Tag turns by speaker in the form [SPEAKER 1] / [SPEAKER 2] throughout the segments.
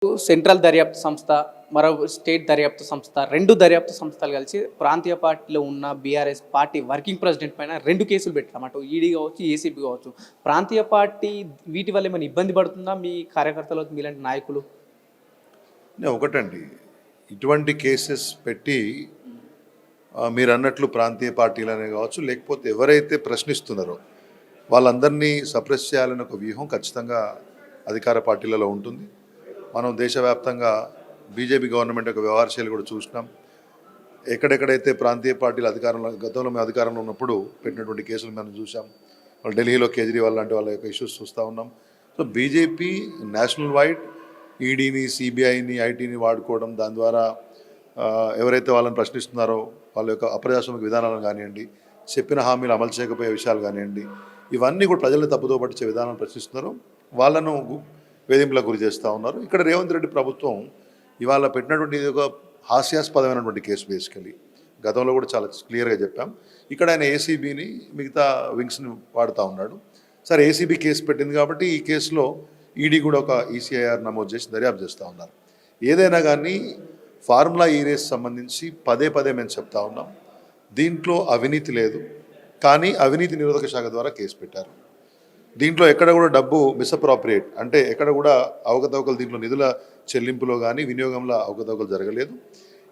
[SPEAKER 1] Central దర్యాప్తు సంస్థ, మరో స్టేట్ దర్యాప్తు సంస్థ, 2 దర్యాప్తు సంస్థలు కలిసి ప్రాంతీయ పార్టీలో ఉన్న బీఆర్ఎస్ పార్టీ వర్కింగ్ ప్రెసిడెంట్ పైన 2 కేసులు పెట్టాం. అటు ఈడీ కావచ్చు, ఏసీబీ కావచ్చు. ప్రాంతీయ పార్టీ వీటి వల్ల ఏమైనా ఇబ్బంది పడుతుందా మీ కార్యకర్తలకు, మీలాంటి నాయకులు?
[SPEAKER 2] ఒకటండి, ఇటువంటి కేసెస్ పెట్టి మీరు అన్నట్లు ప్రాంతీయ పార్టీలనే కావచ్చు, లేకపోతే ఎవరైతే ప్రశ్నిస్తున్నారో వాళ్ళందరినీ సప్రెస్ చేయాలనే ఒక వ్యూహం ఖచ్చితంగా అధికార పార్టీలలో ఉంటుంది. మనం దేశవ్యాప్తంగా బీజేపీ గవర్నమెంట్ యొక్క వ్యవహార శైలి కూడా చూసినాం. ఎక్కడెక్కడైతే ప్రాంతీయ పార్టీలు అధికారంలో, గతంలో మేము అధికారంలో ఉన్నప్పుడు పెట్టినటువంటి కేసులు మనం చూసాం. వాళ్ళు ఢిల్లీలో కేజ్రీవాల్ లాంటి వాళ్ళ యొక్క ఇష్యూస్ చూస్తూ ఉన్నాం. సో బీజేపీ నేషనల్ వైడ్ ఈడీని, సిబిఐని, ఐటీని వాడుకోవడం, దాని ద్వారా ఎవరైతే వాళ్ళని ప్రశ్నిస్తున్నారో వాళ్ళ యొక్క అప్రజాస్వామిక విధానాలను కానివ్వండి, చెప్పిన హామీలు అమలు చేయకపోయే విషయాలు కానివ్వండి, ఇవన్నీ కూడా ప్రజలను తప్పుదో పట్టించే విధానాలను ప్రశ్నిస్తున్నారో వాళ్ళను వేధింపులకు గురి చేస్తూ ఉన్నారు. ఇక్కడ రేవంత్ రెడ్డి ప్రభుత్వం ఇవాళ పెట్టినటువంటి ఇది ఒక హాస్యాస్పదమైనటువంటి కేసు. బేసికలీ గతంలో కూడా చాలా క్లియర్గా చెప్పాం. ఇక్కడ ఆయన ఏసీబీని, మిగతా వింగ్స్ని వాడుతూ ఉన్నాడు. సరే, ఏసీబీ కేసు పెట్టింది కాబట్టి ఈ కేసులో ఈడీ కూడా ఒక ఈసీఐఆర్ నమోదు చేసి దర్యాప్తు చేస్తూ ఉన్నారు. ఏదైనా కానీ ఫార్ములా ఈ రేస్ సంబంధించి పదే పదే మేము చెప్తా ఉన్నాం, దీంట్లో అవినీతి లేదు, కానీ అవినీతి నిరోధక శాఖ ద్వారా కేసు పెట్టారు. దీంట్లో ఎక్కడ కూడా డబ్బు మిస్అప్రాప్రియేట్, అంటే ఎక్కడ కూడా అవకతవకలు, దీంట్లో నిధుల చెల్లింపులో కానీ వినియోగంలో అవకతవకలు జరగలేదు.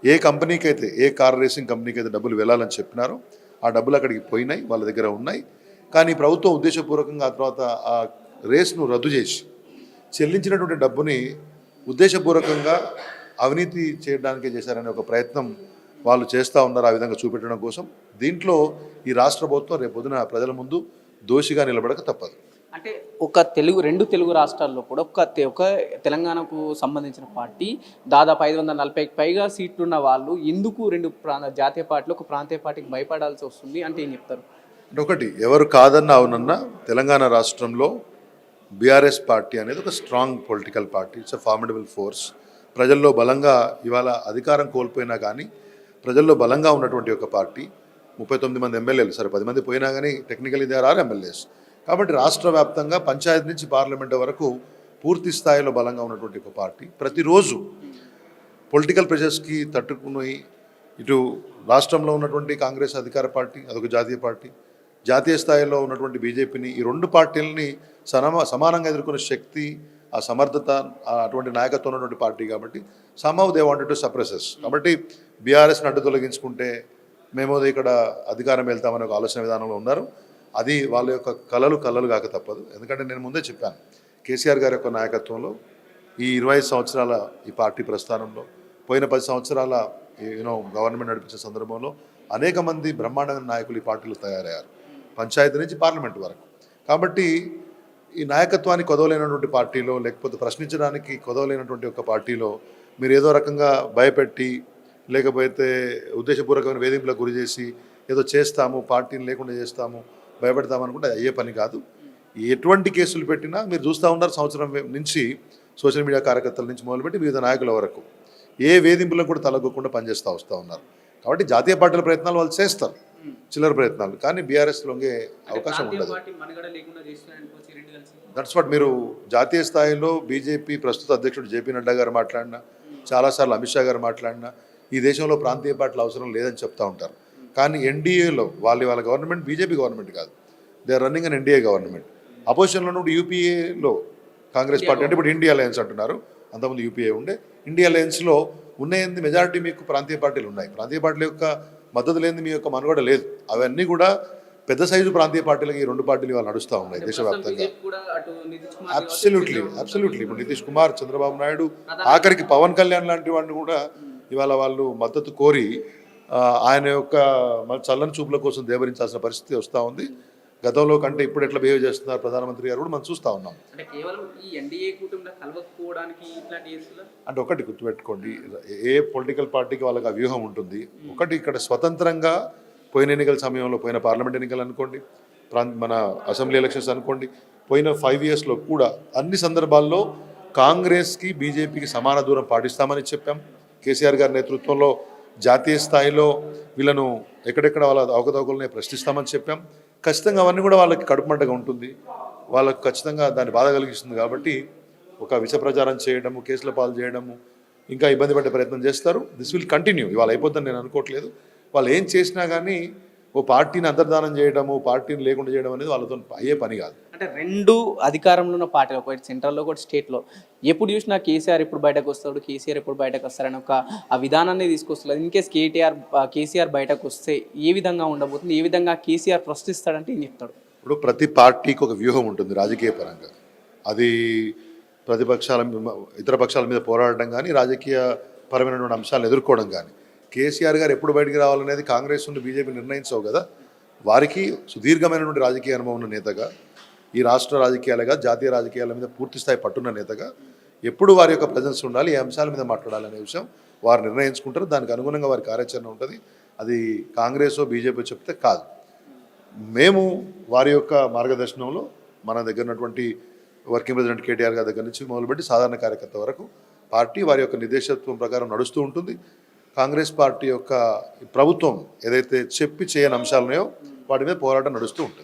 [SPEAKER 2] ఏ కంపెనీకి అయితే, ఏ కార్ రేసింగ్ కంపెనీకి అయితే డబ్బులు వెళ్ళాలని చెప్పినారో ఆ డబ్బులు అక్కడికి పోయినాయి, వాళ్ళ దగ్గర ఉన్నాయి. కానీ ప్రభుత్వం ఉద్దేశపూర్వకంగా ఆ తర్వాత ఆ రేస్ను రద్దు చేసి చెల్లించినటువంటి డబ్బుని ఉద్దేశపూర్వకంగా అవినీతి చేయడానికే చేశారనే ఒక ప్రయత్నం వాళ్ళు చేస్తూ ఉన్నారు, ఆ విధంగా చూపెట్టడం కోసం. దీంట్లో ఈ రాష్ట్ర ప్రభుత్వం రేపొద్దున ప్రజల ముందు దోషిగా నిలబడక తప్పదు.
[SPEAKER 1] అంటే రెండు తెలుగు రాష్ట్రాల్లో కూడా ఒక తెలంగాణకు సంబంధించిన పార్టీ దాదాపు 540కి పైగా సీట్లున్న వాళ్ళు ఎందుకు జాతీయ పార్టీలు ఒక ప్రాంతీయ పార్టీకి భయపడాల్సి వస్తుంది అంటే ఏం చెప్తారు?
[SPEAKER 2] అంటే ఒకటి, ఎవరు కాదన్నా అవునన్నా తెలంగాణ రాష్ట్రంలో బీఆర్ఎస్ పార్టీ అనేది ఒక strong political party. It's a formidable force. ప్రజల్లో బలంగా, ఇవాళ అధికారం కోల్పోయినా కానీ ప్రజల్లో బలంగా ఉన్నటువంటి ఒక పార్టీ. 39 మంది ఎమ్మెల్యేలు, సరే 10 మంది పోయినా కానీ టెక్నికలీ దే ఆర్ ఎమ్మెల్యేస్. కాబట్టి రాష్ట్ర వ్యాప్తంగా పంచాయతీ నుంచి పార్లమెంట్ వరకు పూర్తి స్థాయిలో బలంగా ఉన్నటువంటి ఒక పార్టీ. ప్రతిరోజు పొలిటికల్ ప్రెషర్స్కి తట్టుకుని ఇటు రాష్ట్రంలో ఉన్నటువంటి కాంగ్రెస్ అధికార పార్టీ, అదొక జాతీయ పార్టీ, జాతీయ స్థాయిలో ఉన్నటువంటి బీజేపీని, ఈ 2 పార్టీలని సమానంగా ఎదుర్కొనే శక్తి, ఆ సమర్థత, అటువంటి నాయకత్వం ఉన్నటువంటి పార్టీ. కాబట్టి somehow they wanted to suppresses. కాబట్టి బీఆర్ఎస్ని అడ్డు తొలగించుకుంటే మేము ఇక్కడ అధికారం వెళ్తామనే ఒక ఆలోచన విధానంలో ఉన్నారు. అది వాళ్ళ యొక్క కలలు కాక తప్పదు. ఎందుకంటే నేను ముందే చెప్పాను, కేసీఆర్ గారి యొక్క నాయకత్వంలో ఈ 25 సంవత్సరాల ఈ పార్టీ ప్రస్థానంలో, పోయిన 10 సంవత్సరాల గవర్నమెంట్ నడిపించే సందర్భంలో అనేక మంది బ్రహ్మాండమైన నాయకులు ఈ పార్టీలో తయారయ్యారు, పంచాయతీ నుంచి పార్లమెంట్ వరకు. కాబట్టి ఈ నాయకత్వాన్ని కొదవలేనటువంటి పార్టీలో, లేకపోతే ప్రశ్నించడానికి కొదవలేనటువంటి ఒక పార్టీలో మీరు ఏదో రకంగా భయపెట్టి, లేకపోతే ఉద్దేశపూర్వకమైన వేధింపులకు గురి చేసి ఏదో చేస్తాము, పార్టీని లేకుండా చేస్తాము, భయపెడతామనుకుంటే అది అయ్యే పని కాదు. ఎటువంటి కేసులు పెట్టినా మీరు చూస్తూ ఉన్నారు, సంవత్సరం నుంచి సోషల్ మీడియా కార్యకర్తల నుంచి మొదలుపెట్టి వివిధ నాయకుల వరకు ఏ వేధింపులకు కూడా తలగొకుండా పనిచేస్తూ వస్తూ ఉన్నారు. కాబట్టి జాతీయ పార్టీల ప్రయత్నాలు వాళ్ళు చేస్తారు, చిల్లర ప్రయత్నాలు, కానీ బీఆర్ఎస్ లొంగే అవకాశం ఉండదు. That's what. మీరు జాతీయ స్థాయిలో బీజేపీ ప్రస్తుత అధ్యక్షుడు జేపీ నడ్డా గారు మాట్లాడినా, చాలాసార్లు అమిత్ షా గారు మాట్లాడినా ఈ దేశంలో ప్రాంతీయ పార్టీలు అవసరం లేదని చెప్తూ ఉంటారు. కానీ ఎన్డీఏలో వాళ్ళ గవర్నమెంట్ బీజేపీ గవర్నమెంట్ కాదు, they are running an NDA government. అపోజిషన్లో నుండి యూపీఏలో కాంగ్రెస్ పార్టీ, అంటే ఇప్పుడు ఇండియా అలయన్స్ అంటున్నారు, అంతకుముందు యూపీఏ ఉండే. ఇండియా అలయన్స్లో ఉన్నది మెజారిటీ మీకు ప్రాంతీయ పార్టీలు ఉన్నాయి. ప్రాంతీయ పార్టీల యొక్క మద్దతు లేని మీ యొక్క మనుగడ లేదు. అవన్నీ కూడా పెద్ద సైజు ప్రాంతీయ పార్టీలకి ఈ 2 పార్టీలు వాళ్ళు నడుస్తూ ఉన్నాయి దేశవ్యాప్తంగా. అబ్సల్యూట్లీ. ఇప్పుడు నితీష్ కుమార్, చంద్రబాబు నాయుడు, ఆఖరికి పవన్ కళ్యాణ్ లాంటి వాడిని కూడా ఇవాళ వాళ్ళు మద్దతు కోరి ఆయన యొక్క చల్లని చూపుల కోసం దేవరించాల్సిన పరిస్థితి వస్తూ ఉంది. గతంలో కంటే ఇప్పుడు ఎట్లా బిహేవ్ చేస్తున్నారు ప్రధానమంత్రి గారు కూడా మనం చూస్తూ ఉన్నాం. అంటే ఒకటి గుర్తుపెట్టుకోండి, ఏ పొలిటికల్ పార్టీకి వాళ్ళకి ఆ వ్యూహం ఉంటుంది. ఒకటి, ఇక్కడ స్వతంత్రంగా పోయిన ఎన్నికల సమయంలో, పోయిన పార్లమెంట్ ఎన్నికలు అనుకోండి, మన అసెంబ్లీ ఎలక్షన్స్ అనుకోండి, పోయిన 5 ఇయర్స్లో కూడా అన్ని సందర్భాల్లో కాంగ్రెస్కి బీజేపీకి సమాన దూరం పాటిస్తామని చెప్పాం. కేసీఆర్ గారి నేతృత్వంలో జాతీయ స్థాయిలో వీళ్ళను ఎక్కడెక్కడ వాళ్ళ అవకతవకలనే ప్రశ్నిస్తామని చెప్పాం. ఖచ్చితంగా అవన్నీ కూడా వాళ్ళకి కడుపుమంటగా ఉంటుంది, వాళ్ళకు ఖచ్చితంగా దాన్ని బాధ కలిగిస్తుంది. కాబట్టి ఒక విష ప్రచారం చేయడము, కేసుల పాలు చేయడము, ఇంకా ఇబ్బంది పడే ప్రయత్నం చేస్తారు. This will continue. ఇవాళ అయిపోతుందని నేను అనుకోవట్లేదు. వాళ్ళు ఏం చేసినా కానీ ఓ పార్టీని అంతర్ధానం చేయడము, పార్టీని లేకుండా చేయడం అనేది వాళ్ళతో అయ్యే పని కాదు.
[SPEAKER 1] అంటే రెండు అధికారంలో ఉన్న పార్టీలు, ఒకటి సెంట్రల్లో ఒకటి స్టేట్లో, ఎప్పుడు చూసినా కేసీఆర్ ఎప్పుడు బయటకు వస్తాడు, కేసీఆర్ ఎప్పుడు బయటకు వస్తారని ఒక ఆ విధానాన్ని తీసుకొస్తున్నారు. ఇన్ కేస్ కేసీఆర్ బయటకు వస్తే ఏ విధంగా ఉండబోతుంది, ఏ విధంగా కేసీఆర్ ప్రశ్నిస్తాడంటే ఏం చెప్తాడు?
[SPEAKER 2] ఇప్పుడు ప్రతి పార్టీకి ఒక వ్యూహం ఉంటుంది రాజకీయ పరంగా. అది ఇతర పక్షాల మీద పోరాడడం కానీ, రాజకీయ పరమైనటువంటి అంశాలను ఎదుర్కోవడం కానీ. కేసీఆర్ గారు ఎప్పుడు బయటికి రావాలనేది కాంగ్రెస్ నుండి బీజేపీ నిర్ణయించవు కదా. వారికి సుదీర్ఘమైనటువంటి రాజకీయ అనుభవం ఉన్న నేతగా, ఈ రాష్ట్ర రాజకీయాలుగా, జాతీయ రాజకీయాల మీద పూర్తి స్థాయి పట్టున్న నేతగా ఎప్పుడు వారి యొక్క ప్రజెన్స్ ఉండాలి, ఏ అంశాల మీద మాట్లాడాలనే విషయం వారు నిర్ణయించుకుంటారు. దానికి అనుగుణంగా వారి కార్యాచరణ ఉంటుంది. అది కాంగ్రెస్ బీజేపీ చెప్తే కాదు. మేము వారి యొక్క మార్గదర్శనంలో మన దగ్గర ఉన్నటువంటి వర్కింగ్ ప్రెసిడెంట్ కేటీఆర్ గారి దగ్గర నుంచి మొదలుపెట్టి సాధారణ కార్యకర్త వరకు పార్టీ వారి యొక్క నిర్దేశత్వం ప్రకారం నడుస్తూ ఉంటుంది. కాంగ్రెస్ పార్టీ యొక్క ప్రభుత్వం ఏదైతే చెప్పి చేయని అంశాలు ఉన్నాయో వాటి మీద పోరాటం నడుస్తూ ఉంటుంది.